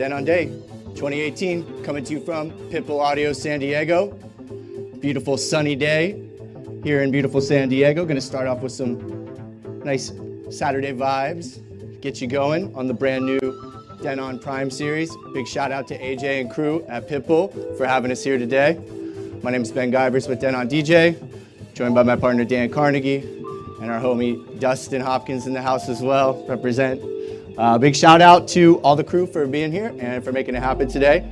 Denon Day 2018, coming to you from Pitbull Audio San Diego. Beautiful sunny day here in beautiful San Diego. Going to start off with some nice Saturday vibes, get you going on the brand new Denon Prime Series. Big shout out to AJ and crew at Pitbull for having us here today. My name is Ben Givarz with Denon DJ, joined by my partner Dan Carnegie and our homie Dustin Hopkins in the house as well, represent. Big shout out to all the crew for being here and for making it happen today.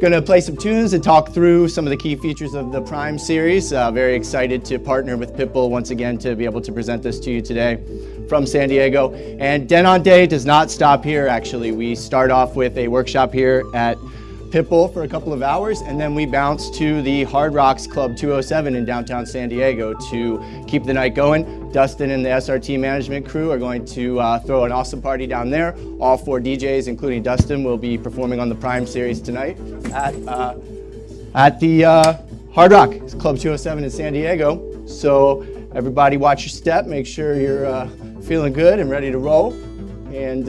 Gonna play some tunes and talk through some of the key features of the Prime Series. Very excited to partner with Pitbull once again to be able to present this to you today from San Diego. And Denon Day does not stop here, actually. We start off with a workshop here at Pitbull for a couple of hours, and then we bounce to the Hard Rocks Club 207 in downtown San Diego to keep the night going. Dustin and the SRT management crew are going to throw an awesome party down there. All 4 DJs, including Dustin, will be performing on the Prime Series tonight at the Hard Rock Club 207 in San Diego. So everybody watch your step, make sure you're feeling good and ready to roll. And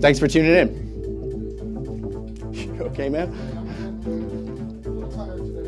thanks for tuning in. Okay, man? A little tired today.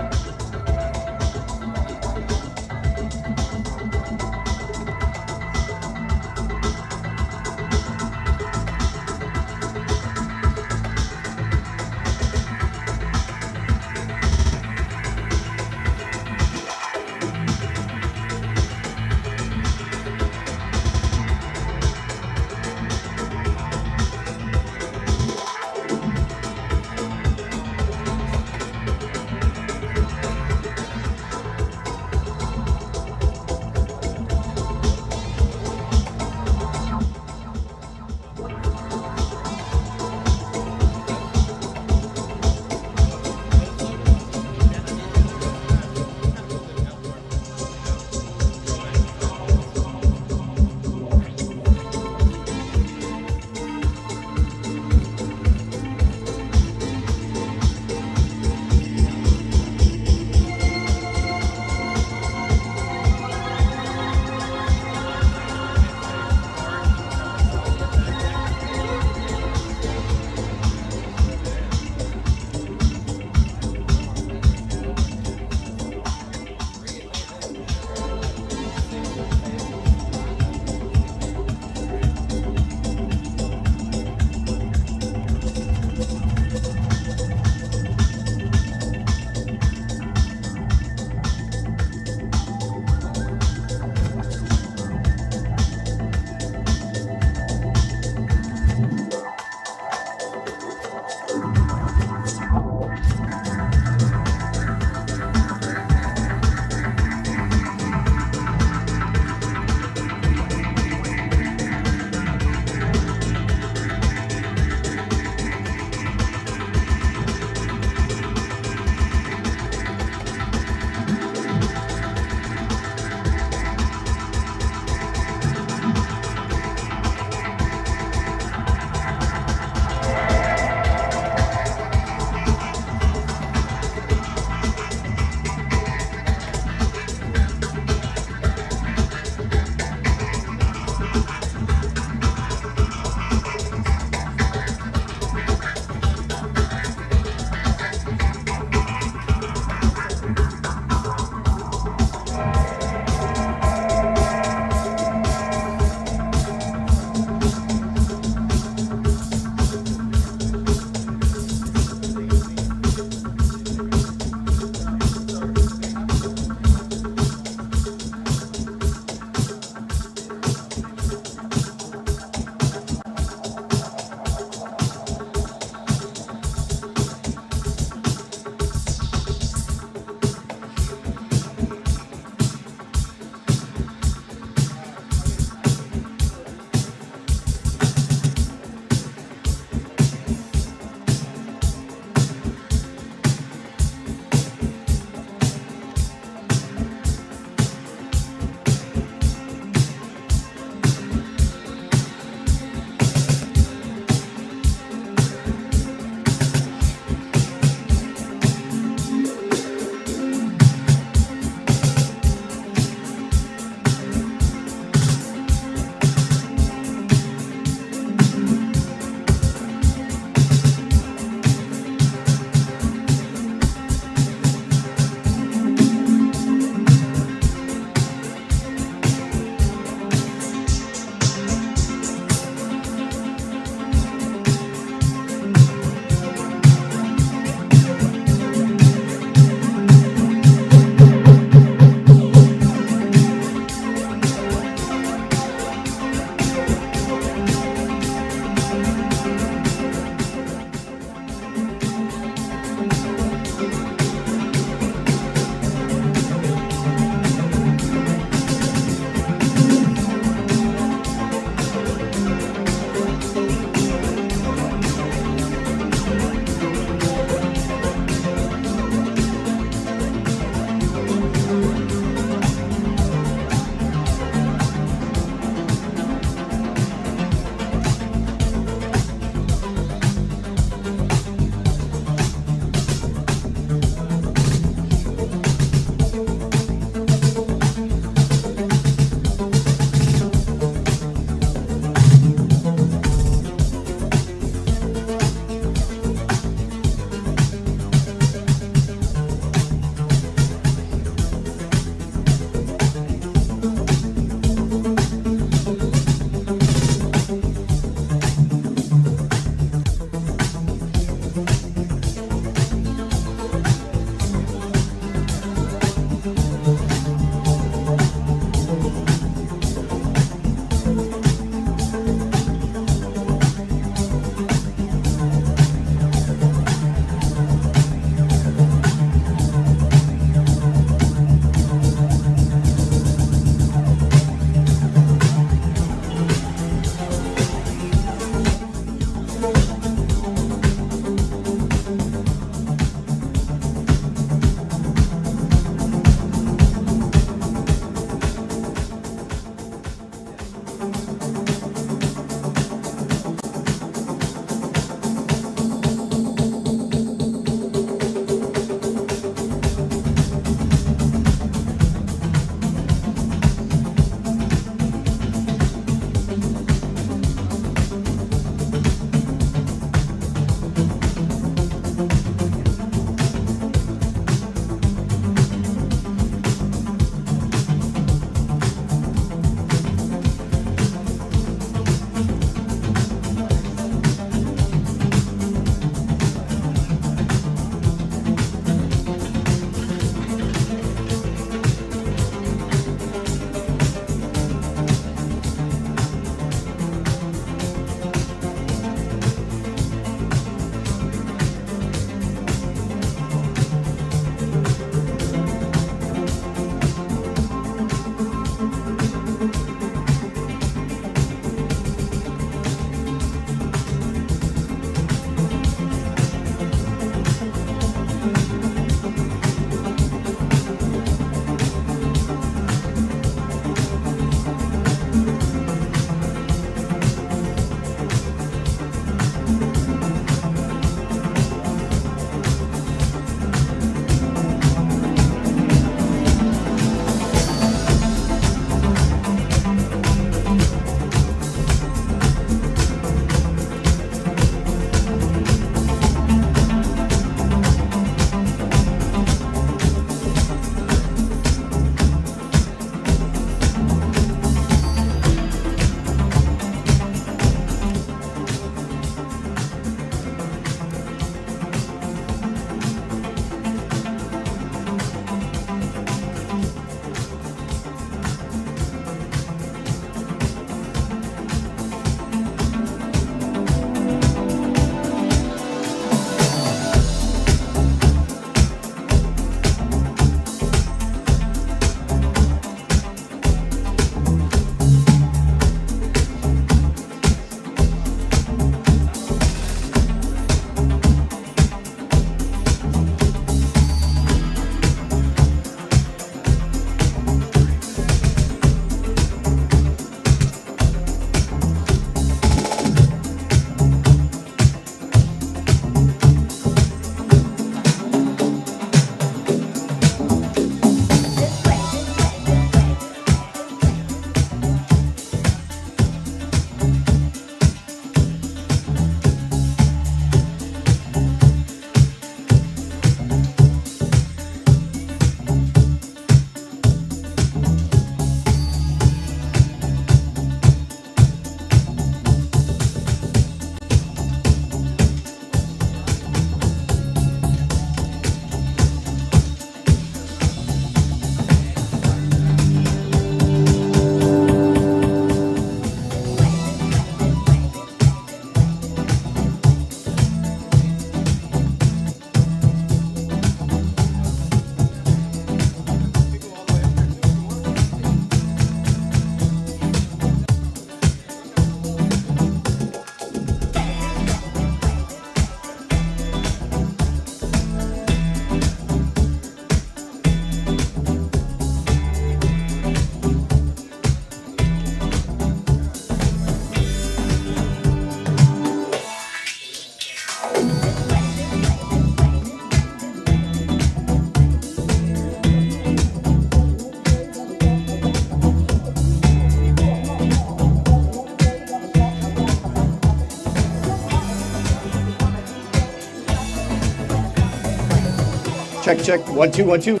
Check. 1 2 1 2.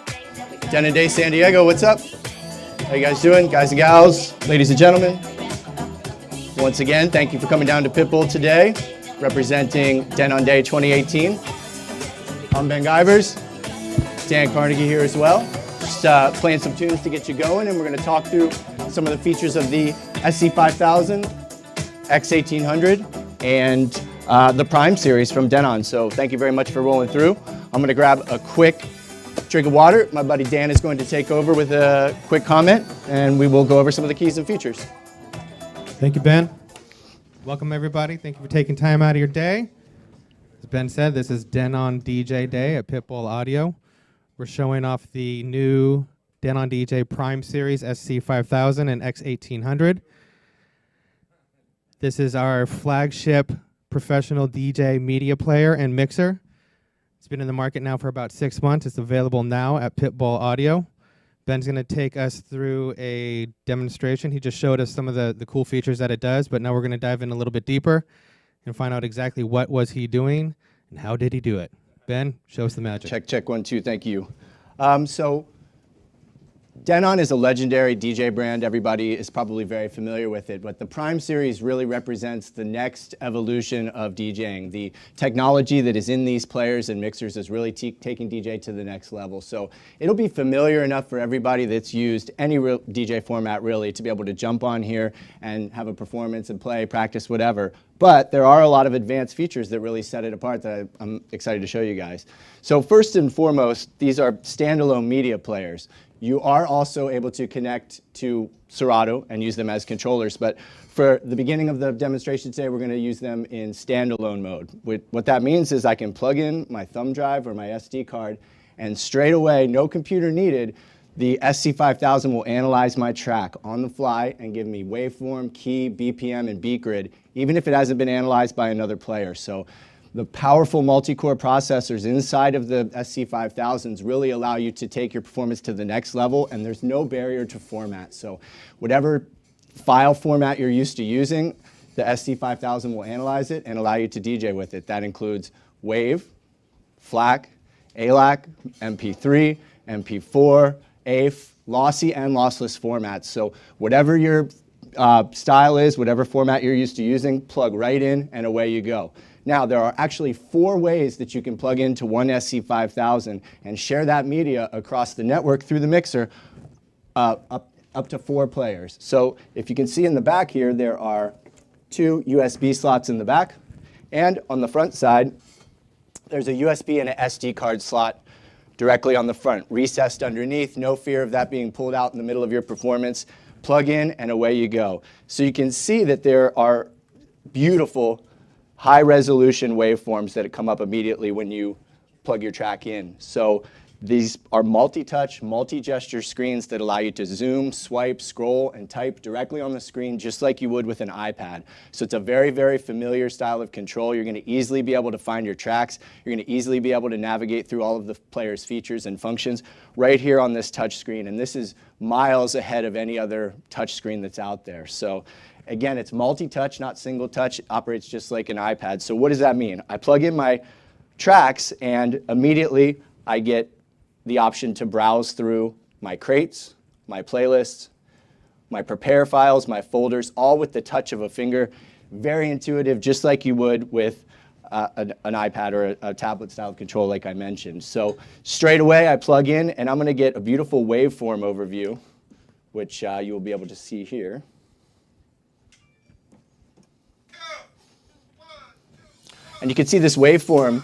Denon DJ San Diego. What's up? How you guys doing, guys and gals, ladies and gentlemen? Once again, thank you for coming down to Pitbull today, representing Denon DJ 2018. I'm Ben Givarz. Dan Carnegie here as well. Just playing some tunes to get you going, and we're going to talk through some of the features of the SC5000, X1800, and the Prime Series from Denon. So thank you very much for rolling through. I'm going to grab a quick drink of water. My buddy Dan is going to take over with a quick comment, and we will go over some of the keys and features. Thank you, Ben. Welcome, everybody. Thank you for taking time out of your day. As Ben said, this is Denon DJ Day at Pitbull Audio. We're showing off the new Denon DJ Prime Series SC5000 and X1800. This is our flagship professional DJ media player and mixer. It's been in the market now for about 6 months. It's available now at Pitbull Audio. Ben's going to take us through a demonstration. He just showed us some of the cool features that it does, but now we're going to dive in a little bit deeper and find out exactly what was he doing and how did he do it. Ben, show us the magic. Check 1 2. Thank you. So Denon is a legendary DJ brand. Everybody is probably very familiar with it, but the Prime Series really represents the next evolution of DJing. The technology that is in these players and mixers is really taking DJ to the next level. So it'll be familiar enough for everybody that's used any DJ format really to be able to jump on here and have a performance and play, practice, whatever. But there are a lot of advanced features that really set it apart that I'm excited to show you guys. So first and foremost, these are standalone media players. You are also able to connect to Serato and use them as controllers, but for the beginning of the demonstration today, we're going to use them in standalone mode. What that means is I can plug in my thumb drive or my SD card, and straight away, no computer needed, the SC5000 will analyze my track on the fly and give me waveform, key, BPM, and beat grid, even if it hasn't been analyzed by another player. So the powerful multi-core processors inside of the SC5000s really allow you to take your performance to the next level, and there's no barrier to format. So whatever file format you're used to using, the SC5000 will analyze it and allow you to DJ with it. That includes WAV, FLAC, ALAC, MP3, MP4, AIF, lossy and lossless formats. So whatever your style is, whatever format you're used to using, plug right in and away you go. Now, there are actually 4 ways that you can plug into one SC5000 and share that media across the network through the mixer up to 4 players. So if you can see in the back here, there are 2 USB slots in the back. And on the front side, there's a USB and an SD card slot directly on the front, recessed underneath, no fear of that being pulled out in the middle of your performance. Plug in and away you go. So you can see that there are beautiful high-resolution waveforms that come up immediately when you plug your track in. So these are multi-touch, multi-gesture screens that allow you to zoom, swipe, scroll, and type directly on the screen just like you would with an iPad. So it's a very, very familiar style of control. You're going to easily be able to find your tracks. You're going to easily be able to navigate through all of the player's features and functions right here on this touch screen. And this is miles ahead of any other touch screen that's out there. So again, it's multi-touch, not single touch. It operates just like an iPad. So what does that mean? I plug in my tracks, and immediately I get the option to browse through my crates, my playlists, my prepare files, my folders, all with the touch of a finger. Very intuitive, just like you would with an iPad or a tablet style control like I mentioned. So straight away I plug in, and I'm going to get a beautiful waveform overview, which you will be able to see here. And you can see this waveform,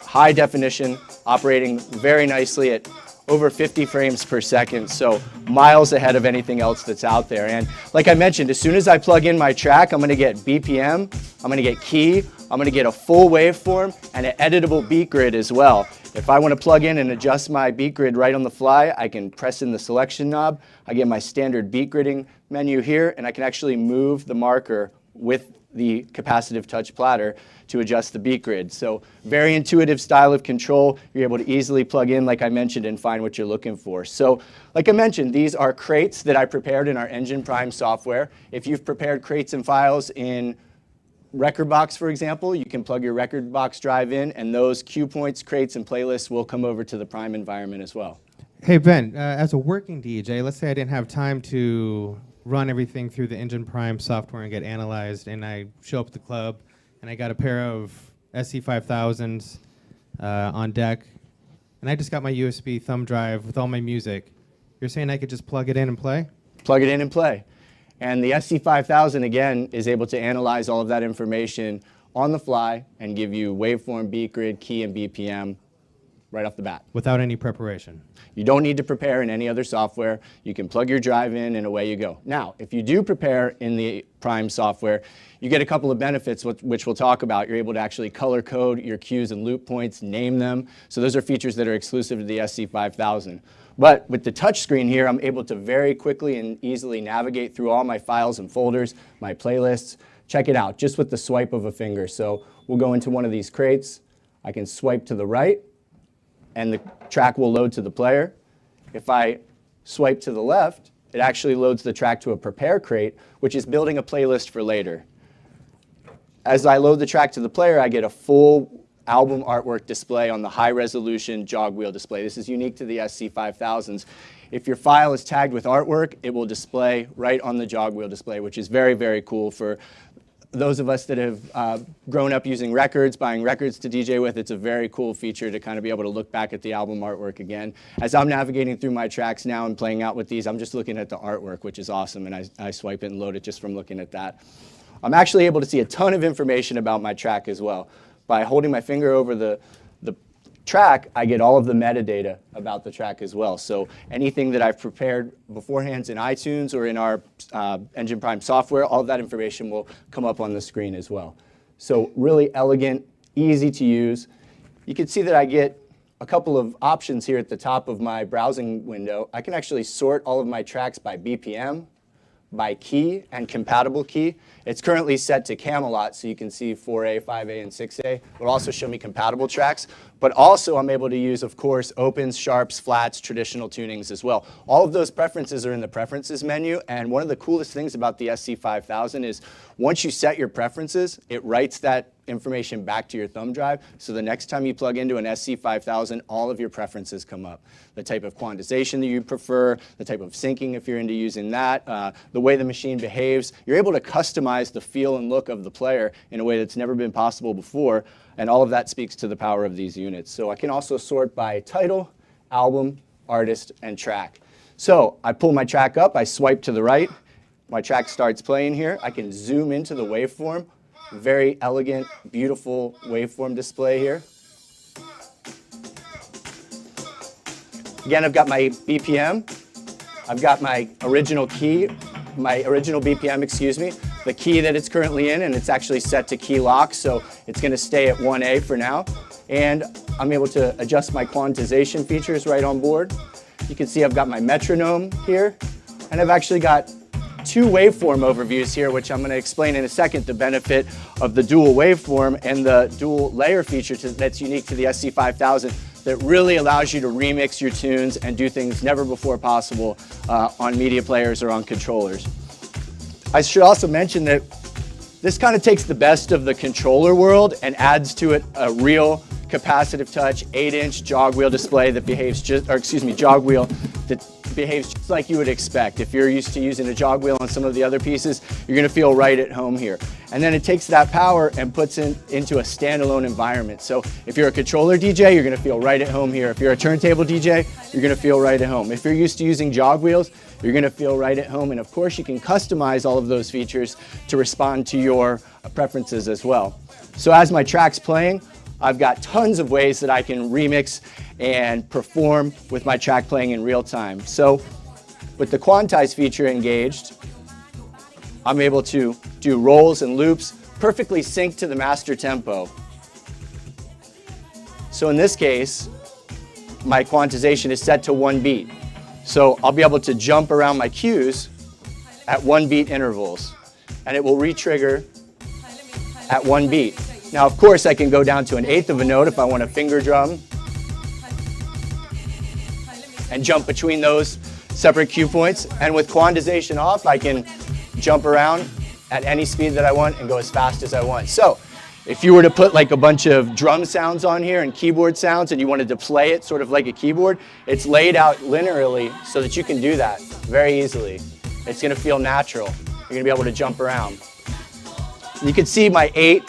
high definition, operating very nicely at over 50 frames per second, so miles ahead of anything else that's out there. And like I mentioned, as soon as I plug in my track, I'm going to get BPM, I'm going to get key, I'm going to get a full waveform, and an editable beat grid as well. If I want to plug in and adjust my beat grid right on the fly, I can press in the selection knob, I get my standard beat gridding menu here, and I can actually move the marker with the capacitive touch platter to adjust the beat grid. So very intuitive style of control. You're able to easily plug in, like I mentioned, and find what you're looking for. So like I mentioned, these are crates that I prepared in our Engine Prime software. If you've prepared crates and files in record box, for example, you can plug your record box drive in, and those cue points, crates, and playlists will come over to the Prime environment as well. Hey, Ben, as a working DJ, let's say I didn't have time to run everything through the Engine Prime software and get analyzed, and I show up at the club, and I got a pair of SC5000s on deck, and I just got my USB thumb drive with all my music. You're saying I could just plug it in and play? Plug it in and play. And the SC5000, again, is able to analyze all of that information on the fly and give you waveform, beat grid, key, and BPM right off the bat. Without any preparation? You don't need to prepare in any other software. You can plug your drive in and away you go. Now, if you do prepare in the Prime software, you get a couple of benefits which we'll talk about. You're able to actually color code your cues and loop points, name them. So those are features that are exclusive to the SC5000. But with the touch screen here, I'm able to very quickly and easily navigate through all my files and folders, my playlists. Check it out, just with the swipe of a finger. So we'll go into one of these crates. I can swipe to the right, and the track will load to the player. If I swipe to the left, it actually loads the track to a prepare crate, which is building a playlist for later. As I load the track to the player, I get a full album artwork display on the high-resolution jog wheel display. This is unique to the SC5000s. If your file is tagged with artwork, it will display right on the jog wheel display, which is very, very cool for those of us that have grown up using records, buying records to DJ with. It's a very cool feature to kind of be able to look back at the album artwork again. As I'm navigating through my tracks now and playing out with these, I'm just looking at the artwork, which is awesome, and I swipe it and load it just from looking at that. I'm actually able to see a ton of information about my track as well. By holding my finger over the track, I get all of the metadata about the track as well. So anything that I've prepared beforehand in iTunes or in our Engine Prime software, all of that information will come up on the screen as well. So really elegant, easy to use. You can see that I get a couple of options here at the top of my browsing window. I can actually sort all of my tracks by BPM, by key, and compatible key. It's currently set to Camelot, so you can see 4A, 5A, and 6A. It'll also show me compatible tracks, but also I'm able to use, of course, opens, sharps, flats, traditional tunings as well. All of those preferences are in the preferences menu, and one of the coolest things about the SC5000 is once you set your preferences, it writes that information back to your thumb drive, so the next time you plug into an SC5000, all of your preferences come up. The type of quantization that you prefer, the type of syncing if you're into using that, the way the machine behaves. You're able to customize the feel and look of the player in a way that's never been possible before, and all of that speaks to the power of these units. So I can also sort by title, album, artist, and track. So I pull my track up, I swipe to the right, my track starts playing here. I can zoom into the waveform. Very elegant, beautiful waveform display here. Again, I've got my BPM. I've got my original key, my original BPM, excuse me, the key that it's currently in, and it's actually set to key lock, so it's going to stay at 1A for now. And I'm able to adjust my quantization features right on board. You can see I've got my metronome here, and I've actually got two waveform overviews here, which I'm going to explain in a second, the benefit of the dual waveform and the dual layer feature that's unique to the SC5000 that really allows you to remix your tunes and do things never before possible on media players or on controllers. I should also mention that this kind of takes the best of the controller world and adds to it a real capacitive touch 8-inch jog wheel display that behaves jog wheel that behaves just like you would expect. If you're used to using a jog wheel on some of the other pieces, you're going to feel right at home here. And then it takes that power and puts it into a standalone environment. So if you're a controller DJ, you're going to feel right at home here. If you're a turntable DJ, you're going to feel right at home. If you're used to using jog wheels, you're going to feel right at home. And of course, you can customize all of those features to respond to your preferences as well. So as my track's playing, I've got tons of ways that I can remix and perform with my track playing in real time. So with the quantize feature engaged, I'm able to do rolls and loops perfectly synced to the master tempo. So in this case, my quantization is set to 1 beat. So I'll be able to jump around my cues at 1 beat intervals, and it will re-trigger at 1 beat. Now, of course, I can go down to 1/8 of a note if I want a finger drum and jump between those separate cue points. And with quantization off, I can jump around at any speed that I want and go as fast as I want. So if you were to put like a bunch of drum sounds on here and keyboard sounds and you wanted to play it sort of like a keyboard, it's laid out linearly so that you can do that very easily. It's gonna feel natural. You're gonna be able to jump around. You can see my 8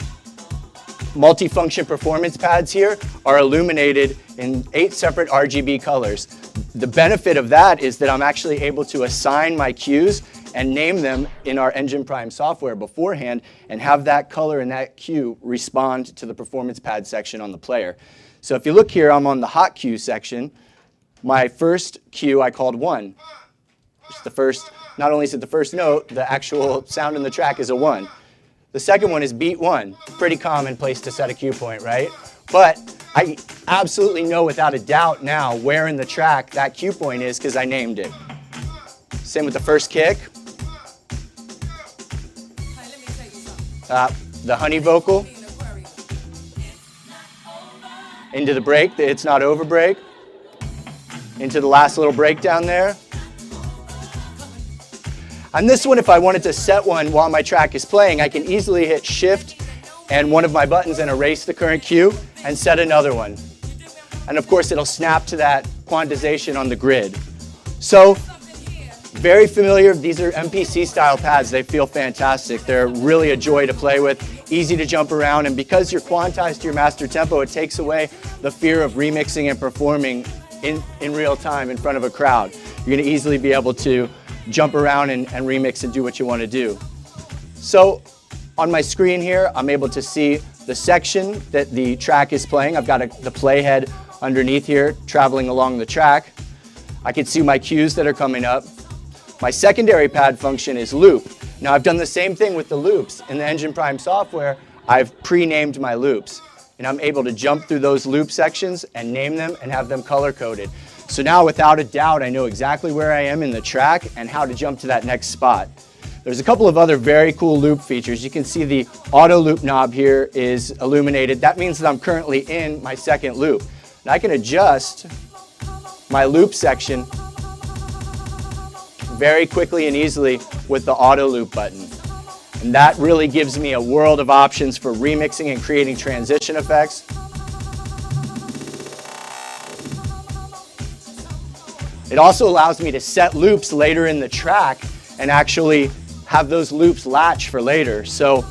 multifunction performance pads here are illuminated in 8 separate RGB colors. The benefit of that is that I'm actually able to assign my cues and name them in our Engine Prime software beforehand and have that color and that cue respond to the performance pad section on the player. So if you look here, I'm on the hot cue section. My first cue I called 1. It's the first, not only is it the first note, the actual sound in the track is a 1. The second one is beat 1. Pretty common place to set a cue point, right? But I absolutely know without a doubt now where in the track that cue point is because I named it. Same with the first kick. The honey vocal. Into the break, the It's Not Over break. Into the last little breakdown there. On this one, if I wanted to set one while my track is playing, I can easily hit Shift and one of my buttons and erase the current cue and set another one. And of course, it'll snap to that quantization on the grid. So, very familiar. These are MPC style pads. They feel fantastic. They're really a joy to play with, easy to jump around, and because you're quantized to your master tempo, it takes away the fear of remixing and performing in real time in front of a crowd. You're gonna easily be able to jump around and remix and do what you want to do. So on my screen here, I'm able to see the section that the track is playing. I've got the playhead underneath here traveling along the track. I can see my cues that are coming up. My secondary pad function is loop. Now I've done the same thing with the loops. In the Engine Prime software, I've pre-named my loops. And I'm able to jump through those loop sections and name them and have them color-coded. So now, without a doubt, I know exactly where I am in the track and how to jump to that next spot. There's a couple of other very cool loop features. You can see the auto loop knob here is illuminated. That means that I'm currently in my second loop. And I can adjust my loop section very quickly and easily with the auto loop button. And that really gives me a world of options for remixing and creating transition effects. It also allows me to set loops later in the track and actually have those loops latch for later. So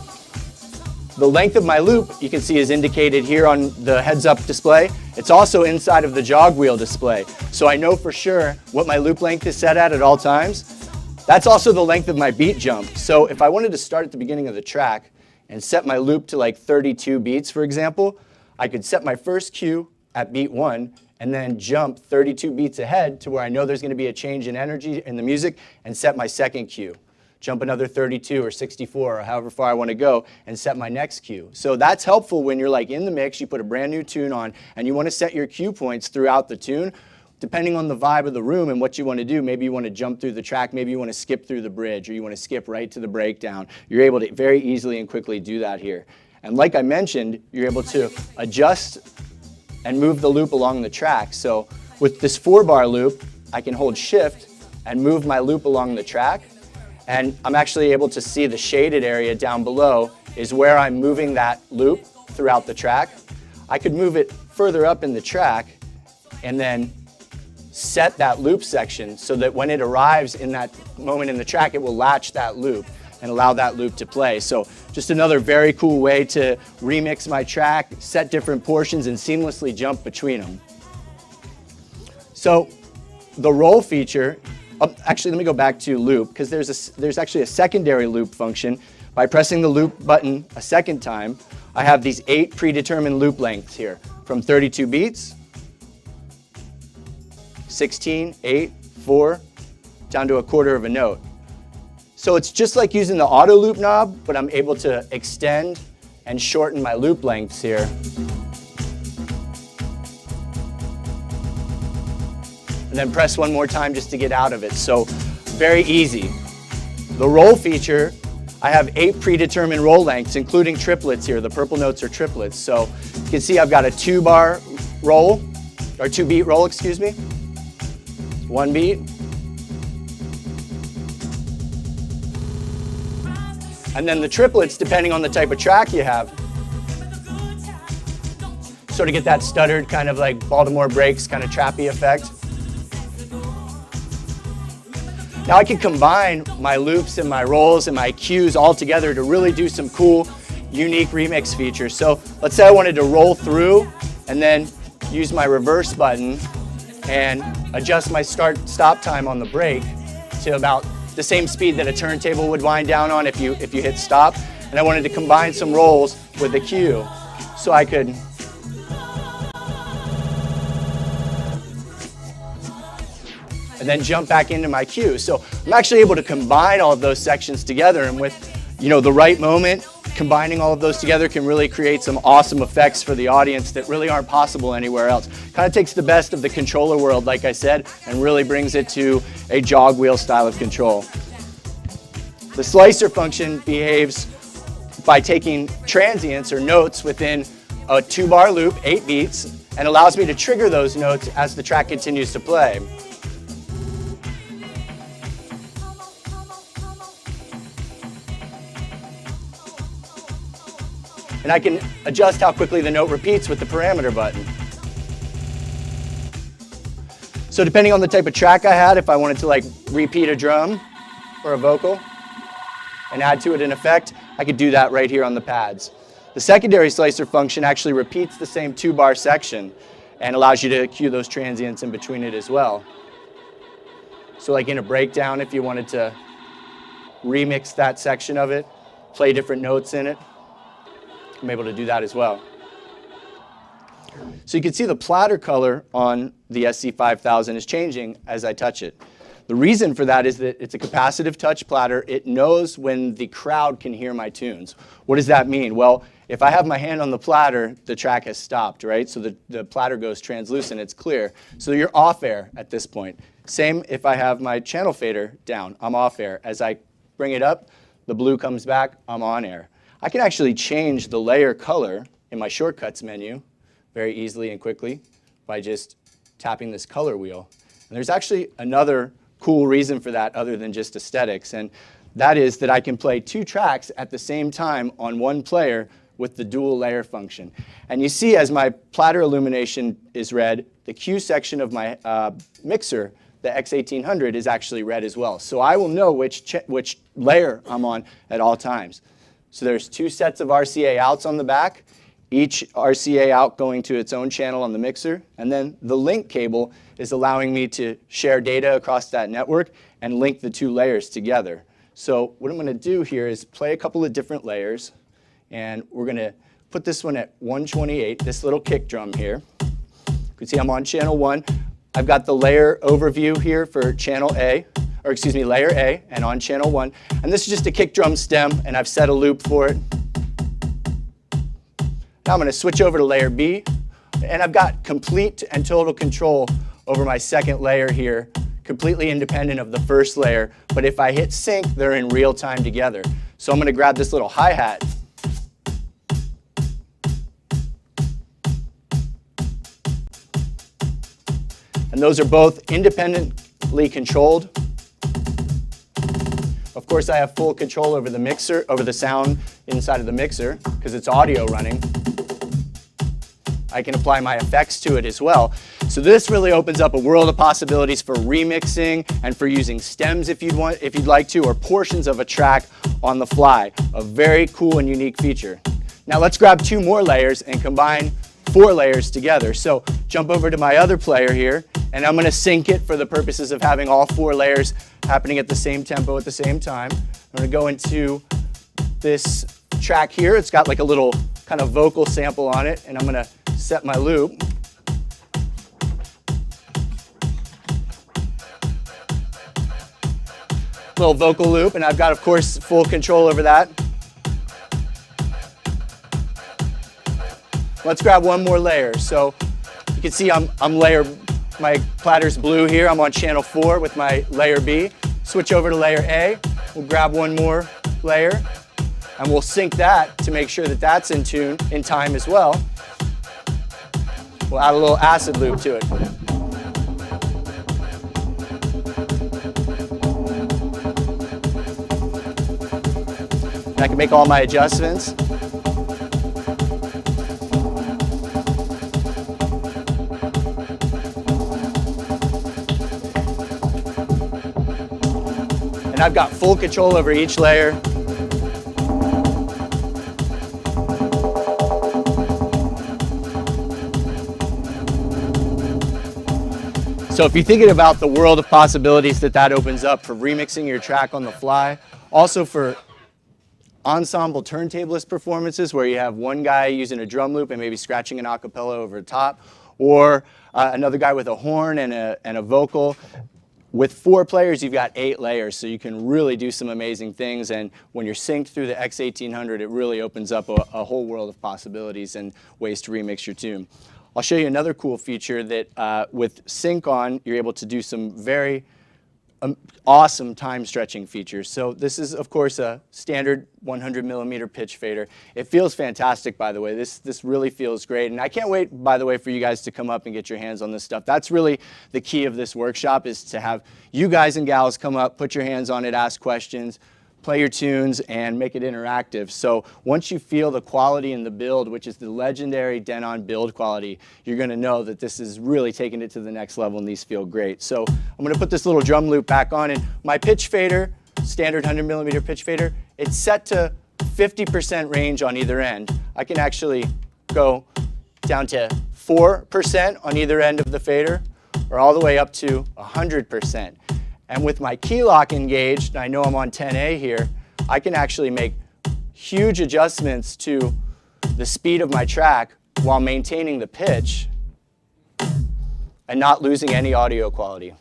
the length of my loop, you can see, is indicated here on the heads-up display. It's also inside of the jog wheel display. So I know for sure what my loop length is set at all times. That's also the length of my beat jump. So if I wanted to start at the beginning of the track and set my loop to like 32 beats, for example, I could set my first cue at beat 1 and then jump 32 beats ahead to where I know there's going to be a change in energy in the music and set my second cue. Jump another 32 or 64 or however far I want to go and set my next cue. So that's helpful when you're like in the mix, you put a brand new tune on and you want to set your cue points throughout the tune. Depending on the vibe of the room and what you want to do, maybe you want to jump through the track, maybe you want to skip through the bridge, or you want to skip right to the breakdown. You're able to very easily and quickly do that here. And like I mentioned, you're able to adjust and move the loop along the track. So with this 4-bar loop, I can hold Shift and move my loop along the track. And I'm actually able to see the shaded area down below is where I'm moving that loop throughout the track. I could move it further up in the track and then set that loop section so that when it arrives in that moment in the track, it will latch that loop and allow that loop to play. So just another very cool way to remix my track, set different portions, and seamlessly jump between them. So the roll feature, actually let me go back to loop, because there's actually a secondary loop function. By pressing the loop button a second time, I have these 8 predetermined loop lengths here, from 32 beats, 16, 8, 4, down to a quarter of a note. So it's just like using the auto loop knob, but I'm able to extend and shorten my loop lengths here. And then press one more time just to get out of it. So very easy. The roll feature, I have 8 predetermined roll lengths, including triplets here. The purple notes are triplets. So you can see I've got a 2-bar roll, or 2-beat roll, excuse me. 1 beat. And then the triplets, depending on the type of track you have. Sort of get that stuttered, kind of like Baltimore breaks, kind of trappy effect. Now I can combine my loops and my rolls and my cues all together to really do some cool, unique remix features. So let's say I wanted to roll through and then use my reverse button and adjust my start-stop time on the break to about the same speed that a turntable would wind down on if you hit stop. And I wanted to combine some rolls with the cue. So I could and then jump back into my cue. So I'm actually able to combine all of those sections together, and with the right moment, combining all of those together can really create some awesome effects for the audience that really aren't possible anywhere else. Kind of takes the best of the controller world, like I said, and really brings it to a jog wheel style of control. The slicer function behaves by taking transients or notes within a 2-bar loop, 8 beats, and allows me to trigger those notes as the track continues to play. And I can adjust how quickly the note repeats with the parameter button. So depending on the type of track I had, if I wanted to like repeat a drum or a vocal and add to it an effect, I could do that right here on the pads. The secondary slicer function actually repeats the same 2-bar section and allows you to cue those transients in between it as well. So like in a breakdown, if you wanted to remix that section of it, play different notes in it, I'm able to do that as well. So you can see the platter color on the SC5000 is changing as I touch it. The reason for that is that it's a capacitive touch platter. It knows when the crowd can hear my tunes. What does that mean? Well, if I have my hand on the platter, the track has stopped, right? So the platter goes translucent, it's clear. So you're off air at this point. Same if I have my channel fader down, I'm off air. As I bring it up, the blue comes back, I'm on air. I can actually change the layer color in my shortcuts menu very easily and quickly by just tapping this color wheel. And there's actually another cool reason for that other than just aesthetics, and that is that I can play 2 tracks at the same time on one player with the dual layer function. And you see as my platter illumination is red, the cue section of my mixer, the X1800, is actually red as well. So I will know which layer I'm on at all times. So there's 2 sets of RCA outs on the back, each RCA out going to its own channel on the mixer, and then the link cable is allowing me to share data across that network and link the 2 layers together. So what I'm going to do here is play a couple of different layers, and we're going to put this one at 128, this little kick drum here. You can see I'm on channel 1. I've got the layer overview here for channel A, or excuse me, layer A, and on channel 1. And this is just a kick drum stem, and I've set a loop for it. Now I'm going to switch over to layer B, and I've got complete and total control over my second layer here, completely independent of the first layer. But if I hit sync, they're in real time together. So I'm going to grab this little hi-hat. And those are both independently controlled. Of course, I have full control over the mixer, over the sound inside of the mixer, because it's audio running. I can apply my effects to it as well. So this really opens up a world of possibilities for remixing and for using stems if you'd like to, or portions of a track on the fly. A very cool and unique feature. Now let's grab 2 more layers and combine 4 layers together. So jump over to my other player here, and I'm going to sync it for the purposes of having all 4 layers happening at the same tempo at the same time. I'm going to go into this track here. It's got like a little kind of vocal sample on it, and I'm going to set my loop. Little vocal loop, and I've got, of course, full control over that. Let's grab 1 more layer. So you can see my platter's blue here. I'm on channel 4 with my layer B. Switch over to layer A. We'll grab 1 more layer, and we'll sync that to make sure that that's in tune, in time as well. We'll add a little acid loop to it. I can make all my adjustments. And I've got full control over each layer. So if you're thinking about the world of possibilities that opens up for remixing your track on the fly, also for ensemble turntablist performances where you have one guy using a drum loop and maybe scratching an acapella over the top, or another guy with a horn and a vocal. With 4 players, you've got 8 layers, so you can really do some amazing things. And when you're synced through the X1800, it really opens up a whole world of possibilities and ways to remix your tune. I'll show you another cool feature that with sync on, you're able to do some very awesome time stretching features. So this is, of course, a standard 100 millimeter pitch fader. It feels fantastic, by the way. This really feels great. And I can't wait, by the way, for you guys to come up and get your hands on this stuff. That's really the key of this workshop, is to have you guys and gals come up, put your hands on it, ask questions, play your tunes, and make it interactive. So once you feel the quality in the build, which is the legendary Denon build quality, you're gonna know that this is really taking it to the next level, and these feel great. So I'm gonna put this little drum loop back on, and my pitch fader, standard 100 millimeter pitch fader, it's set to 50% range on either end. I can actually go down to 4% on either end of the fader, or all the way up to 100%. And with my key lock engaged, I know I'm on 10A here, I can actually make huge adjustments to the speed of my track while maintaining the pitch and not losing any audio quality.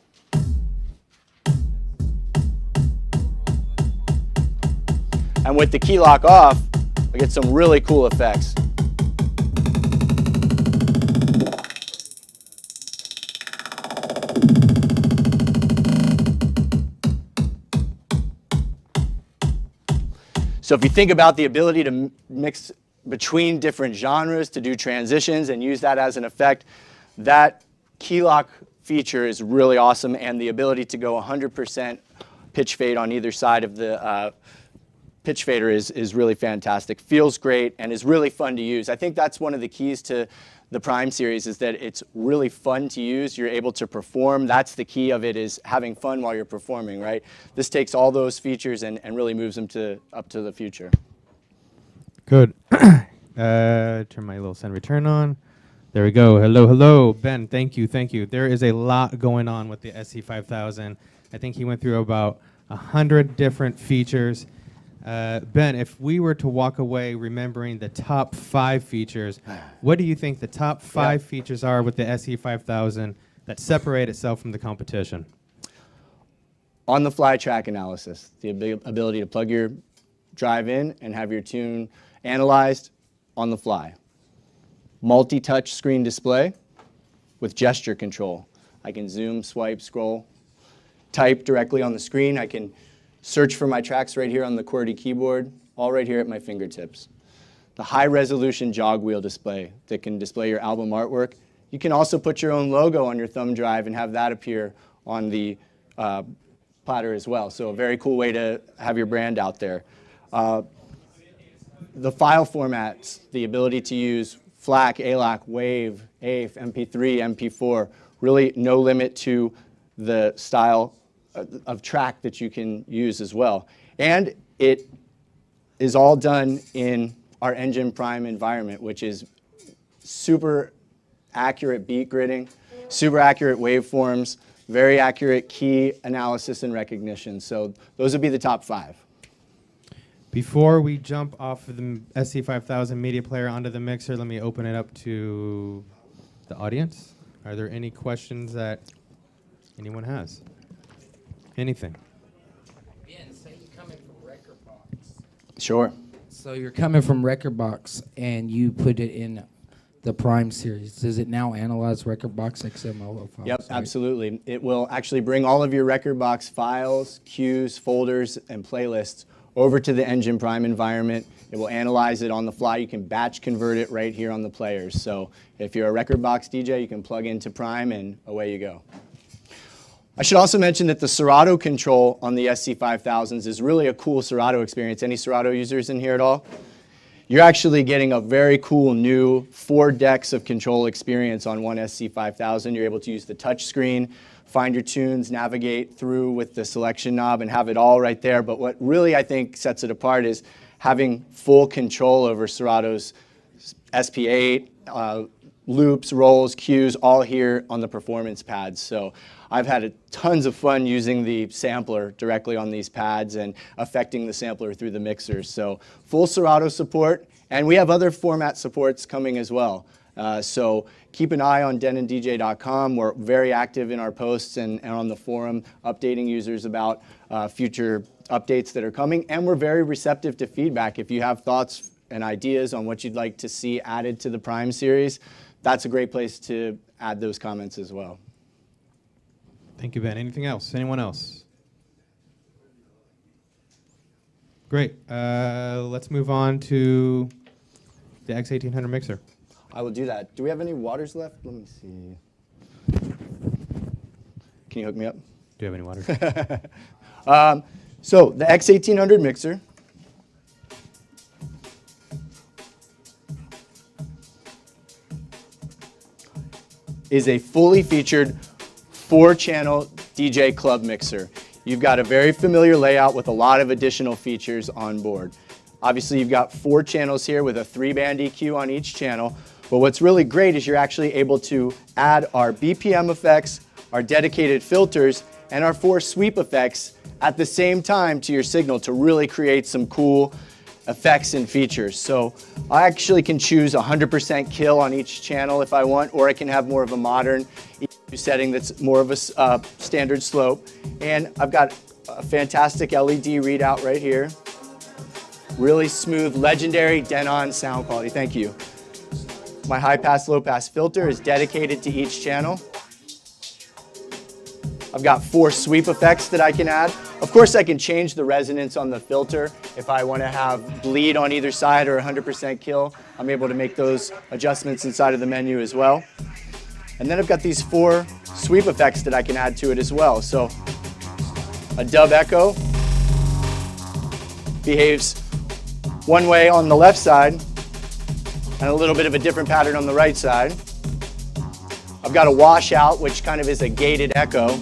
And with the key lock off, I get some really cool effects. So if you think about the ability to mix between different genres, to do transitions and use that as an effect, that key lock feature is really awesome, and the ability to go 100% pitch fade on either side of the pitch fader is really fantastic. Feels great and is really fun to use. I think that's one of the keys to the Prime series, is that it's really fun to use. You're able to perform. That's the key of it, is having fun while you're performing, right? This takes all those features and really moves them up to the future. Good. Turn my little send return on. There we go. Hello, hello. Ben, thank you, thank you. There is a lot going on with the SC5000. I think he went through about 100 different features. Ben, if we were to walk away remembering the top 5 features, what do you think the top 5 features are with the SC5000 that separate itself from the competition? On-the-fly track analysis, the ability to plug your drive in and have your tune analyzed on the fly. Multi-touch screen display with gesture control. I can zoom, swipe, scroll, type directly on the screen. I can search for my tracks right here on the QWERTY keyboard, all right here at my fingertips. The high-resolution jog wheel display that can display your album artwork. You can also put your own logo on your thumb drive and have that appear on the platter as well. So a very cool way to have your brand out there. The file formats, the ability to use FLAC, ALAC, WAV, AIF, MP3, MP4, really no limit to the style of track that you can use as well. And it is all done in our Engine Prime environment, which is super accurate beat gridding, super accurate waveforms, very accurate key analysis and recognition. So those would be the top 5. Before we jump off of the SC5000 media player onto the mixer, let me open it up to the audience. Are there any questions that anyone has? Anything? Ben, say you're coming from Rekordbox. Sure. So you're coming from Rekordbox and you put it in the Prime series. Does it now analyze Rekordbox XML files? Yep, absolutely. It will actually bring all of your Rekordbox files, cues, folders, and playlists over to the Engine Prime environment. It will analyze it on the fly. You can batch convert it right here on the players. So if you're a Rekordbox DJ, you can plug into Prime and away you go. I should also mention that the Serato control on the SC5000s is really a cool Serato experience. Any Serato users in here at all? You're actually getting a very cool new 4 decks of control experience on one SC5000. You're able to use the touch screen, find your tunes, navigate through with the selection knob, and have it all right there. But what really I think sets it apart is having full control over Serato's SP8, loops, rolls, cues, all here on the performance pads. So I've had tons of fun using the sampler directly on these pads and affecting the sampler through the mixers. So full Serato support, and we have other format supports coming as well. So keep an eye on denondj.com. We're very active in our posts and on the forum, updating users about future updates that are coming. And we're very receptive to feedback. If you have thoughts and ideas on what you'd like to see added to the Prime series, that's a great place to add those comments as well. Thank you, Ben. Anything else? Anyone else? Great. Let's move on to the X1800 mixer. I will do that. Do we have any waters left? Let me see. Can you hook me up? Do you have any water? So the X1800 mixer is a fully featured 4-channel DJ club mixer. You've got a very familiar layout with a lot of additional features on board. Obviously, you've got 4 channels here with a 3-band EQ on each channel. But what's really great is you're actually able to add our BPM effects, our dedicated filters, and our 4 sweep effects at the same time to your signal to really create some cool effects and features. So I actually can choose 100% kill on each channel if I want, or I can have more of a modern EQ setting that's more of a standard slope. And I've got a fantastic LED readout right here. Really smooth, legendary Denon sound quality. Thank you. My high pass, low pass filter is dedicated to each channel. I've got 4 sweep effects that I can add. Of course, I can change the resonance on the filter. If I want to have bleed on either side or 100% kill, I'm able to make those adjustments inside of the menu as well. And then I've got these 4 sweep effects that I can add to it as well. So a dub echo behaves one way on the left side and a little bit of a different pattern on the right side. I've got a washout, which kind of is a gated echo.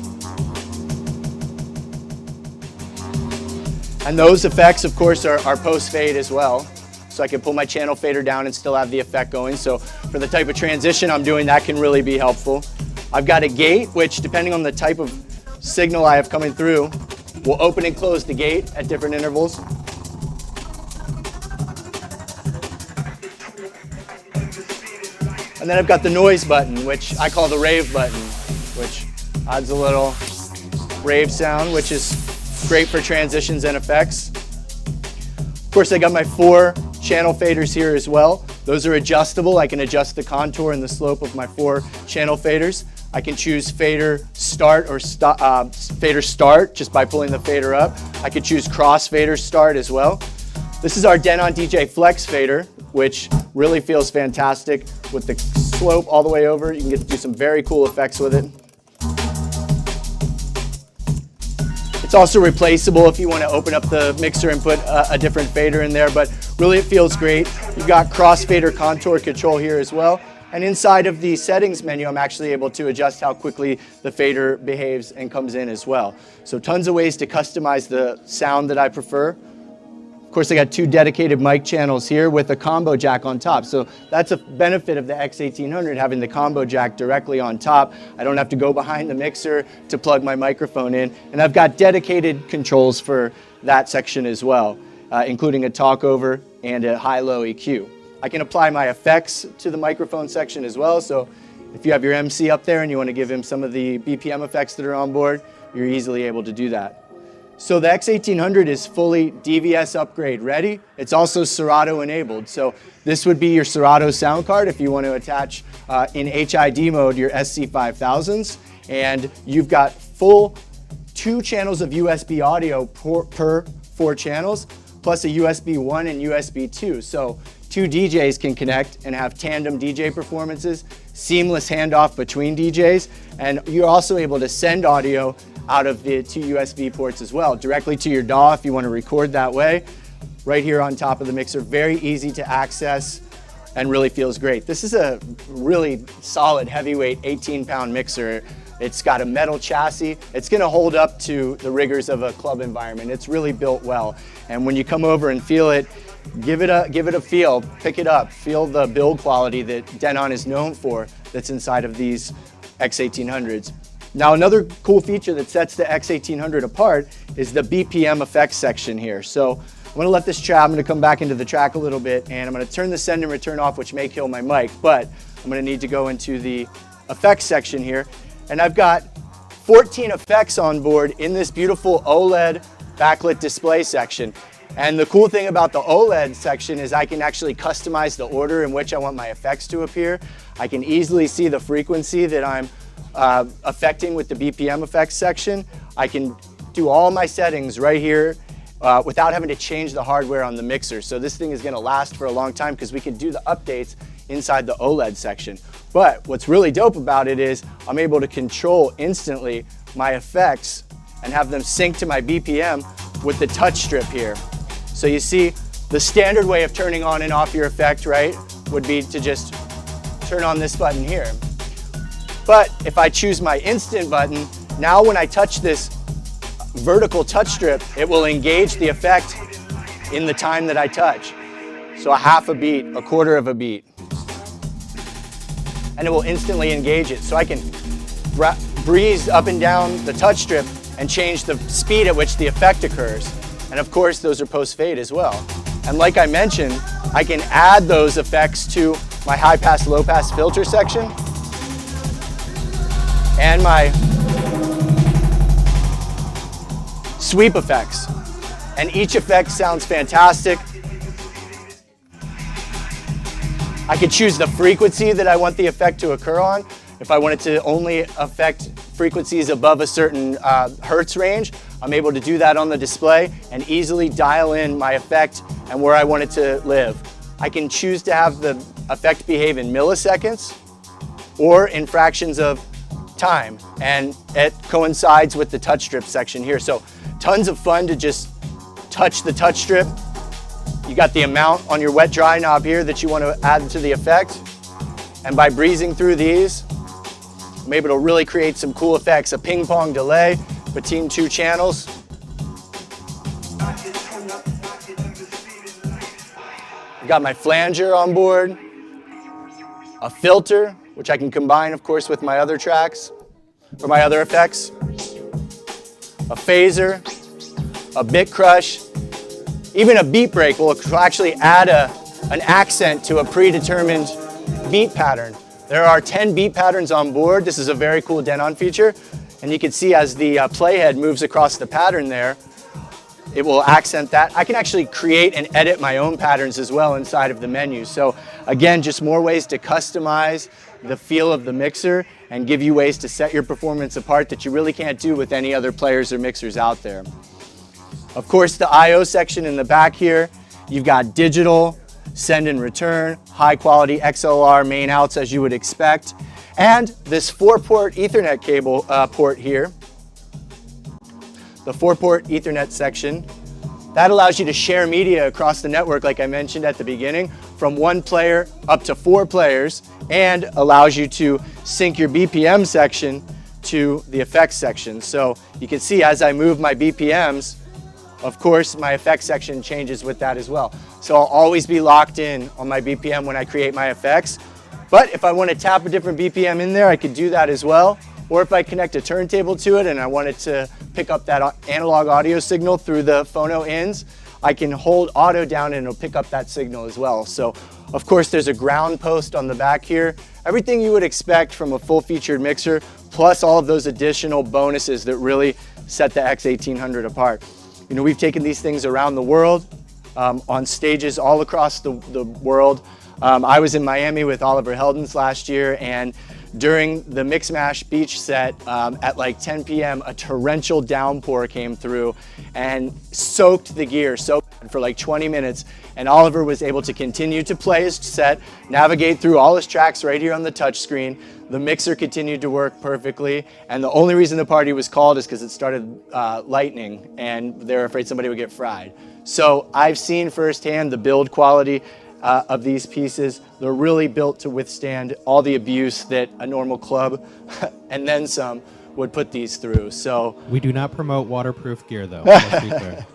And those effects, of course, are post-fade as well. So I can pull my channel fader down and still have the effect going. So for the type of transition I'm doing, that can really be helpful. I've got a gate, which depending on the type of signal I have coming through, will open and close the gate at different intervals. And then I've got the noise button, which I call the rave button, which adds a little rave sound, which is great for transitions and effects. Of course, I got my 4 channel faders here as well. Those are adjustable. I can adjust the contour and the slope of my 4 channel faders. I can choose fader start or fader start just by pulling the fader up. I could choose cross fader start as well. This is our Denon DJ Flex fader, which really feels fantastic with the slope all the way over. You can get to do some very cool effects with it. It's also replaceable if you want to open up the mixer and put a different fader in there, but really it feels great. You've got cross fader contour control here as well. And inside of the settings menu, I'm actually able to adjust how quickly the fader behaves and comes in as well. So tons of ways to customize the sound that I prefer. Of course, I got 2 dedicated mic channels here with a combo jack on top. So that's a benefit of the X1800, having the combo jack directly on top. I don't have to go behind the mixer to plug my microphone in. And I've got dedicated controls for that section as well, including a talkover and a high-low EQ. I can apply my effects to the microphone section as well. So if you have your MC up there and you want to give him some of the BPM effects that are on board, you're easily able to do that. So the X1800 is fully DVS upgrade ready. It's also Serato enabled. So this would be your Serato sound card if you want to attach in HID mode your SC5000s. And you've got full 2 channels of USB audio per 4 channels, plus a USB 1 and USB 2. So two DJs can connect and have tandem DJ performances, seamless handoff between DJs, and you're also able to send audio out of the two USB ports as well, directly to your DAW if you want to record that way. Right here on top of the mixer, very easy to access and really feels great. This is a really solid heavyweight 18-pound mixer. It's got a metal chassis. It's gonna hold up to the rigors of a club environment. It's really built well. And when you come over and feel it, give it a feel, pick it up, feel the build quality that Denon is known for that's inside of these X1800s. Now another cool feature that sets the X1800 apart is the BPM effects section here. So I'm gonna let this track, I'm gonna come back into the track a little bit, and I'm gonna turn the send and return off, which may kill my mic, but I'm gonna need to go into the effects section here. And I've got 14 effects on board in this beautiful OLED backlit display section. And the cool thing about the OLED section is I can actually customize the order in which I want my effects to appear. I can easily see the frequency that I'm affecting with the BPM effects section. I can do all my settings right here without having to change the hardware on the mixer. So this thing is gonna last for a long time because we can do the updates inside the OLED section. But what's really dope about it is I'm able to control instantly my effects and have them sync to my BPM with the touch strip here. So you see, the standard way of turning on and off your effect, right, would be to just turn on this button here. But if I choose my instant button, now when I touch this vertical touch strip, it will engage the effect in the time that I touch. So a half a beat, a quarter of a beat. And it will instantly engage it. So I can breeze up and down the touch strip and change the speed at which the effect occurs. And of course, those are post-fade as well. And like I mentioned, I can add those effects to my high-pass, low-pass filter section and my sweep effects. And each effect sounds fantastic. I could choose the frequency that I want the effect to occur on. If I wanted to only affect frequencies above a certain hertz range, I'm able to do that on the display and easily dial in my effect and where I want it to live. I can choose to have the effect behave in milliseconds or in fractions of time, and it coincides with the touch strip section here. So tons of fun to just touch the touch strip. You got the amount on your wet dry knob here that you want to add to the effect. And by breezing through these, I'm able to really create some cool effects. A ping pong delay between two channels. I've got my flanger on board. A filter, which I can combine, of course, with my other tracks, or my other effects. A phaser, a bit crush, even a beat break will actually add an accent to a predetermined beat pattern. There are 10 beat patterns on board. This is a very cool Denon feature. And you can see as the playhead moves across the pattern there, it will accent that. I can actually create and edit my own patterns as well inside of the menu. So again, just more ways to customize the feel of the mixer and give you ways to set your performance apart that you really can't do with any other players or mixers out there. Of course, the I/O section in the back here, you've got digital, send and return, high quality XLR main outs as you would expect, and this 4-port Ethernet cable port here, the 4-port Ethernet section, that allows you to share media across the network like I mentioned at the beginning, from one player up to 4 players, and allows you to sync your BPM section to the effects section. So you can see as I move my BPMs, of course, my effects section changes with that as well. So I'll always be locked in on my BPM when I create my effects. But if I want to tap a different BPM in there, I could do that as well. Or if I connect a turntable to it and I wanted to pick up that analog audio signal through the phono ins, I can hold auto down and it'll pick up that signal as well. So of course there's a ground post on the back here. Everything you would expect from a full-featured mixer, plus all of those additional bonuses that really set the X1800 apart. You know, we've taken these things around the world, on stages all across the world. I was in Miami with Oliver Heldens last year, and during the Mix Mash Beach set at like 10 p.m., a torrential downpour came through and soaked the gear. for like 20 minutes, and Oliver was able to continue to play his set, navigate through all his tracks right here on the touch screen. The mixer continued to work perfectly, and the only reason the party was called is because it started lightning, and they were afraid somebody would get fried. So I've seen firsthand the build quality of these pieces. They're really built to withstand all the abuse that a normal club, and then some, would put these through. So We do not promote waterproof gear, though. Let's be clear.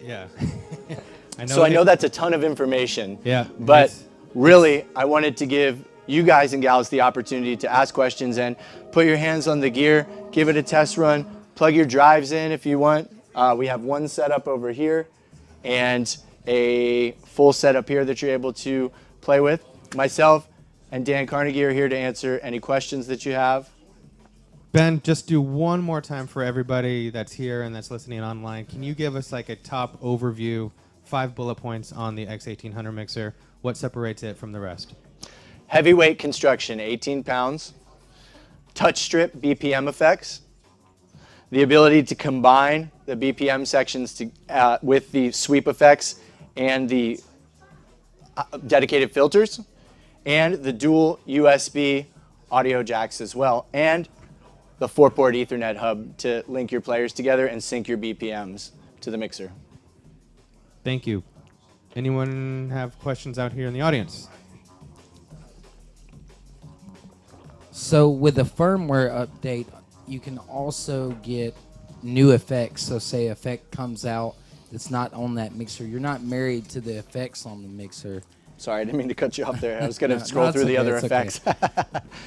Yeah. I know that's a ton of information. Yeah. But really, I wanted to give you guys and gals the opportunity to ask questions and put your hands on the gear, give it a test run, plug your drives in if you want. We have one setup over here and a full setup here that you're able to play with. Myself and Dan Carnegie are here to answer any questions that you have. Ben, just do one more time for everybody that's here and that's listening online. Can you give us like a top overview, 5 bullet points on the X1800 mixer? What separates it from the rest? Heavyweight construction, 18 pounds. Touch strip BPM effects. The ability to combine the BPM sections with the sweep effects and the dedicated filters, and the dual USB audio jacks as well, and the 4-port Ethernet hub to link your players together and sync your BPMs to the mixer. Thank you. Anyone have questions out here in the audience? So with the firmware update, you can also get new effects. So say effect comes out that's not on that mixer. You're not married to the effects on the mixer. Sorry, I didn't mean to cut you off there. I was going to No, scroll it's through the okay, other it's effects.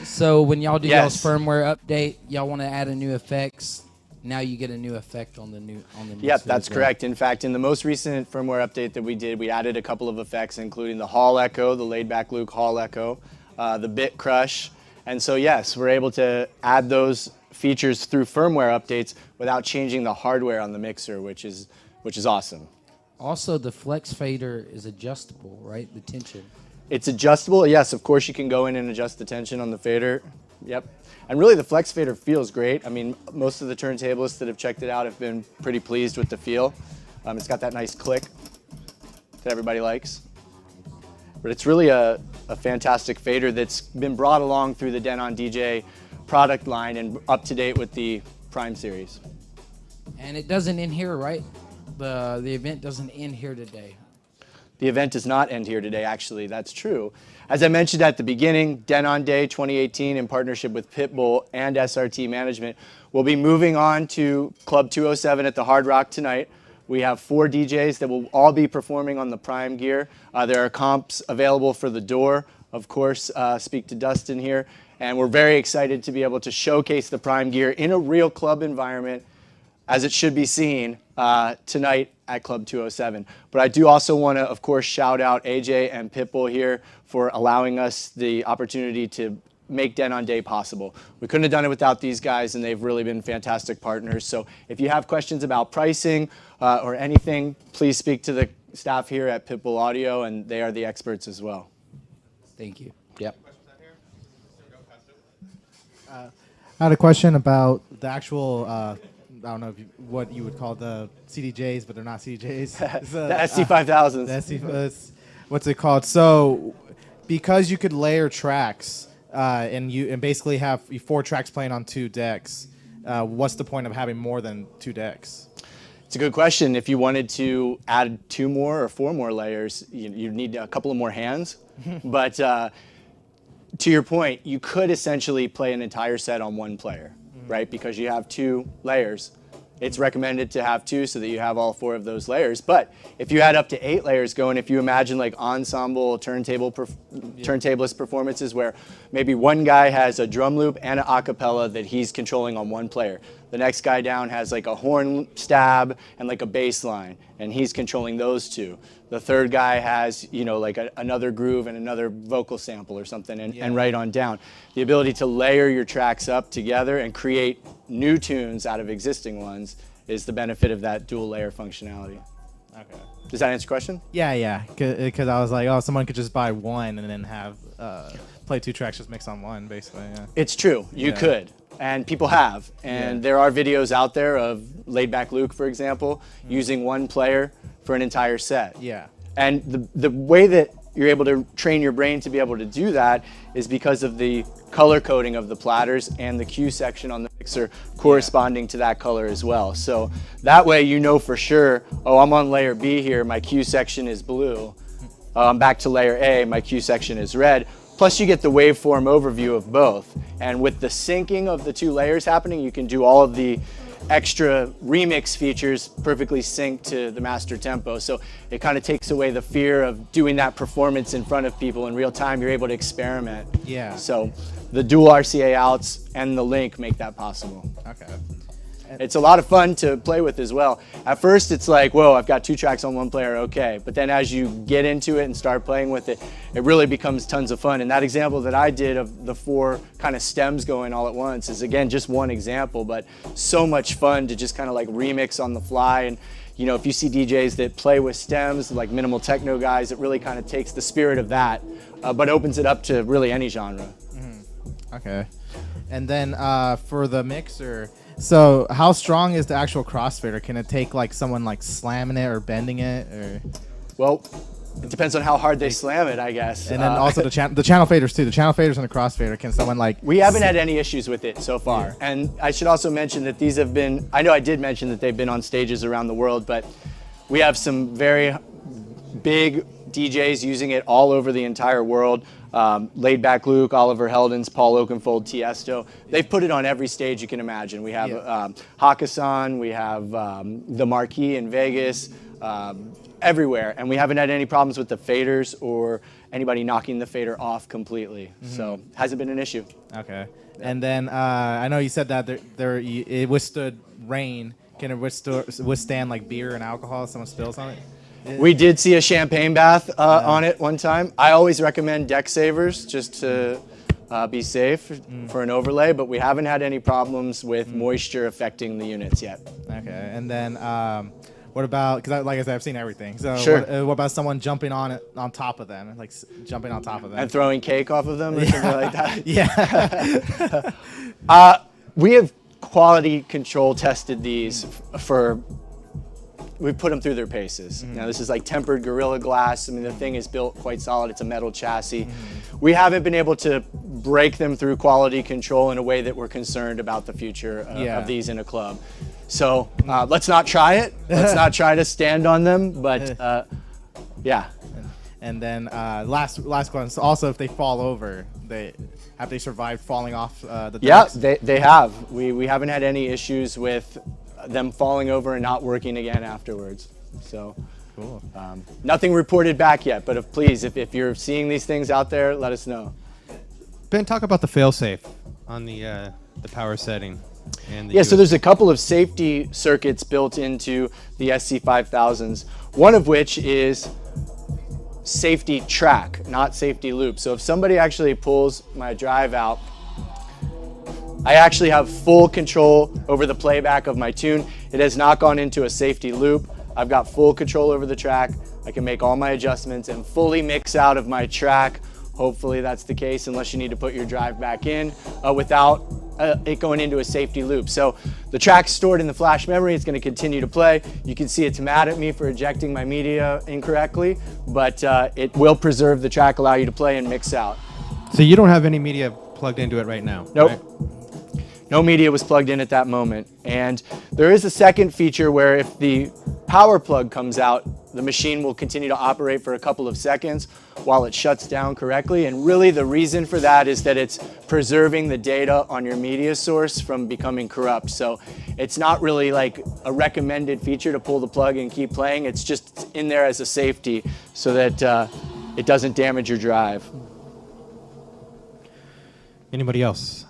So when y'all do Yes. y'all's firmware update, y'all want to add a new effects. Now you get a new effect on the mixer. Yep, that's as well. correct. In fact, in the most recent firmware update that we did, we added a couple of effects, including the Hall Echo, the laid-back Luke Hall Echo, the Bit Crush. And so, yes, we're able to add those features through firmware updates without changing the hardware on the mixer, which is awesome. Also, the flex fader is adjustable, right? The tension. It's adjustable. Yes, of course, you can go in and adjust the tension on the fader. Yep. And really, the flex fader feels great. I mean, most of the turntablists that have checked it out have been pretty pleased with the feel. It's got that nice click that everybody likes. But it's really a fantastic fader that's been brought along through the Denon DJ product line and up to date with the Prime Series. And it doesn't end here, right? The event doesn't end here today. The event does not end here today, actually. That's true. As I mentioned at the beginning, Denon Day 2018, in partnership with Pitbull and SRT Management, will be moving on to Club 207 at the Hard Rock tonight. We have 4 DJs that will all be performing on the Prime gear. There are comps available for the door. Of course, speak to Dustin here. And we're very excited to be able to showcase the Prime gear in a real club environment, as it should be seen tonight at Club 207. But I do also want to, of course, shout out AJ and Pitbull here for allowing us the opportunity to make Denon Day possible. We couldn't have done it without these guys, and they've really been fantastic partners. So if you have questions about pricing or anything, please speak to the staff here at Pitbull Audio, and they are the experts as well. Thank you. Yep. I had a question about the actual, I don't know what you would call the CDJs, but they're not CDJs. The SC5000s. What's it called? So, because you could layer tracks and basically have 4 tracks playing on 2 decks, what's the point of having more than 2 decks? It's a good question. If you wanted to add 2 more or 4 more layers, you'd need a couple of more hands. But to your point, you could essentially play an entire set on one player, right? Because you have 2 layers. It's recommended to have 2 so that you have all 4 of those layers. But if you had up to 8 layers going, if you imagine like ensemble turntablist performances where maybe one guy has a drum loop and an acapella that he's controlling on one player. The next guy down has like a horn stab and like a bass line, and he's controlling those 2. The third guy has, like another groove and another vocal sample or something, and right on down. The ability to layer your tracks up together and create new tunes out of existing ones is the benefit of that dual layer functionality. Okay. Does that answer your question? Yeah. Because I was like, oh, someone could just buy one and then have. play 2 tracks, just mix on one, basically. Yeah. It's true. You could. And people have. And there are videos out there of Laid Back Luke, for example, using one player for an entire set. Yeah. And the way that you're able to train your brain to be able to do that is because of the color coding of the platters and the Q section on the mixer corresponding to that color as well. So that way you know for sure, oh, I'm on layer B here, my Q section is blue. I'm back to layer A, my Q section is red. Plus you get the waveform overview of both. And with the syncing of the 2 layers happening, you can do all of the extra remix features perfectly synced to the master tempo. So it kind of takes away the fear of doing that performance in front of people in real time. You're able to experiment. Yeah. So the dual RCA outs and the link make that possible. Okay. It's a lot of fun to play with as well. At first it's like, whoa, I've got 2 tracks on one player, okay. But then as you get into it and start playing with it, it really becomes tons of fun. And that example that I did of the 4 kind of stems going all at once is, again, just one example, but so much fun to just kind of like remix on the fly. And you know, if you see DJs that play with stems, like minimal techno guys, it really kind of takes the spirit of that, but opens it up to really any genre. Okay. And then for the mixer, so how strong is the actual crossfader? Can it take like someone like slamming it or bending it, or? Well, it depends on how hard they slam it, I guess. And then also the channel faders too. The channel faders and the crossfader. Can someone like? We haven't had any issues with it so far. Yeah. And I should also mention that these have been, I know I did mention that they've been on stages around the world, but we have some very big DJs using it all over the entire world. Laid Back Luke, Oliver Heldens, Paul Oakenfold, Tiesto. They've put it on every stage you can imagine. We have Hakkasan, we have the Marquee in Vegas, everywhere. And we haven't had any problems with the faders or anybody knocking the fader off completely. So hasn't been an issue. Okay. And then I know you said that it withstood rain. Can it withstand like beer and alcohol if someone spills on it? We did see a champagne bath on it one time. I always recommend deck savers just to be safe for an overlay, but we haven't had any problems with moisture affecting the units yet. Okay, and then what about, because like I said, I've seen everything. So sure. What about someone jumping on top of them, like jumping on top of them? And throwing cake off of them or something like that? Yeah. We have quality control tested these for, we put them through their paces. Now this is like tempered Gorilla Glass. I mean, the thing is built quite solid. It's a metal chassis. We haven't been able to break them through quality control in a way that we're concerned about the future of these in a club. So let's not try it. Let's not try to stand on them, but yeah. And then last one. So also, if they fall over, have they survived falling off the decks? Yeah, they have. We haven't had any issues with them falling over and not working again afterwards. So cool. Nothing reported back yet, but please, if you're seeing these things out there, let us know. Ben, talk about the failsafe on the power setting. And so there's a couple of safety circuits built into the SC5000s, one of which is safety track, not safety loop. So if somebody actually pulls my drive out, I actually have full control over the playback of my tune. It has not gone into a safety loop. I've got full control over the track. I can make all my adjustments and fully mix out of my track. Hopefully that's the case, unless you need to put your drive back in without it going into a safety loop. So the track's stored in the flash memory. It's going to continue to play. You can see it's mad at me for ejecting my media incorrectly, but it will preserve the track, allow you to play and mix out. So you don't have any media plugged into it right now? Nope. Right? No media was plugged in at that moment. And there is a second feature where if the power plug comes out, the machine will continue to operate for a couple of seconds while it shuts down correctly. And really the reason for that is that it's preserving the data on your media source from becoming corrupt. So it's not really like a recommended feature to pull the plug and keep playing. It's just in there as a safety so that it doesn't damage your drive. Anybody else?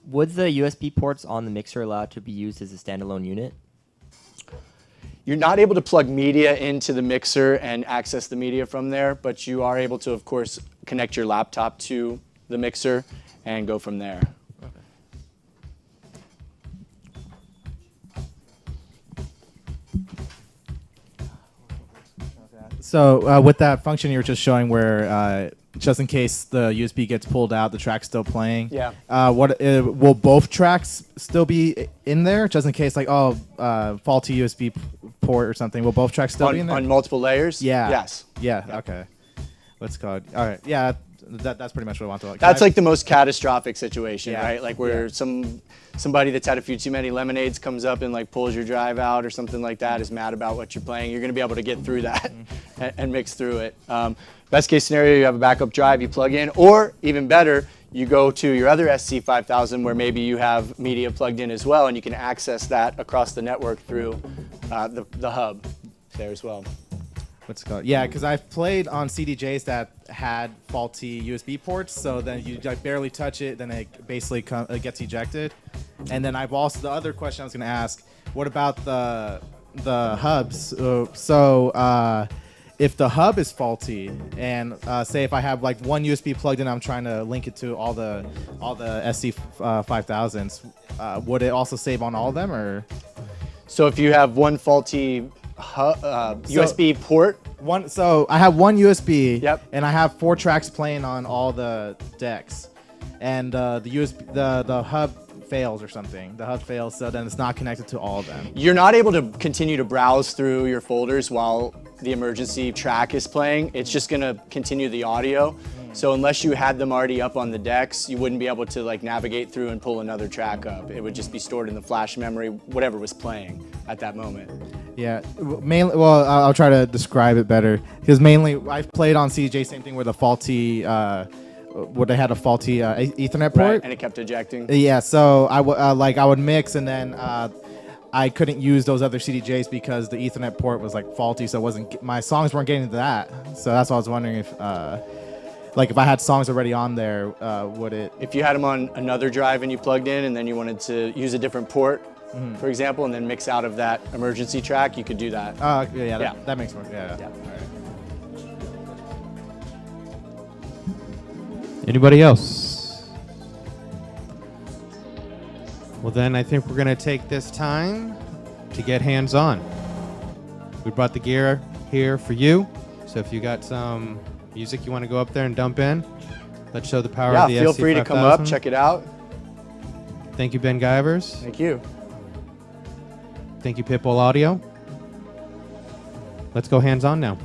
Would the USB ports on the mixer allow it to be used as a standalone unit? You're not able to plug media into the mixer and access the media from there, but you are able to, of course, connect your laptop to the mixer and go from there. So with that function you were just showing where just in case the USB gets pulled out, the track's still playing. Yeah. What will both tracks still be in there, just in case, like faulty USB port or something? Will both tracks still be in there? On multiple layers? Yeah. Yes. Yeah. Okay. What's it called? All right. Yeah. That's pretty much what I want to. That's like the most catastrophic situation, Yeah. right? Like where somebody that's had a few too many lemonades comes up and like pulls your drive out or something like that, is mad about what you're playing. You're going to be able to get through that and mix through it. Best case scenario, you have a backup drive you plug in, or even better, you go to your other SC5000 where maybe you have media plugged in as well, and you can access that across the network through the hub there as well. What's it called? Yeah, because I've played on CDJs that had faulty USB ports, so then you like barely touch it, then it basically it gets ejected. And then I've also, the other question I was going to ask, what about the hubs? If the hub is faulty, and say if I have like one USB plugged in, I'm trying to link it to all the SC5000s, would it also save on all of them, or? So if you have one faulty USB port. So I have one USB, Yep. and I have 4 tracks playing on all the decks, and the hub fails or something. The hub fails, so then it's not connected to all of them. You're not able to continue to browse through your folders while the emergency track is playing. It's just going to continue the audio. So unless you had them already up on the decks, you wouldn't be able to like navigate through and pull another track up. It would just be stored in the flash memory, whatever was playing at that moment. Yeah, mainly. Well, I'll try to describe it better, because mainly I've played on CJ, same thing with a faulty, where they had a faulty Ethernet port. Right, and it kept ejecting. Yeah, so I would mix, and then I couldn't use those other CDJs because the Ethernet port was like faulty, so it wasn't, my songs weren't getting to that. So that's why I was wondering if if I had songs already on there, would it? If you had them on another drive and you plugged in, and then you wanted to use a different port, for example, and then mix out of that emergency track, you could do that. That makes more. Yeah. Yeah. All right. Anybody else? Well, then I think we're going to take this time to get hands-on. We brought the gear here for you, so if you got some music you want to go up there and dump in, let's show the power of the Yeah, feel free to come up, check it out. Thank you, Ben Givarz. Thank you. Thank you, Pitbull Audio. Let's go hands-on now.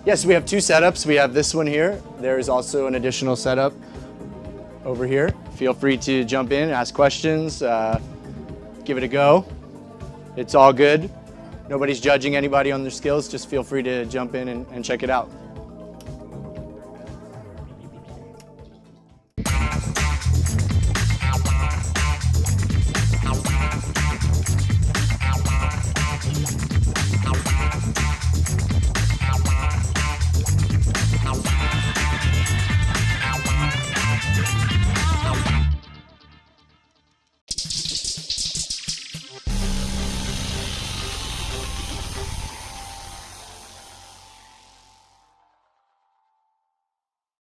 Yes, we have 2 setups. We have this one here. There is also an additional setup over here. Feel free to jump in, ask questions, give it a go. It's all good. Nobody's judging anybody on their skills. Just feel free to jump in and check it out.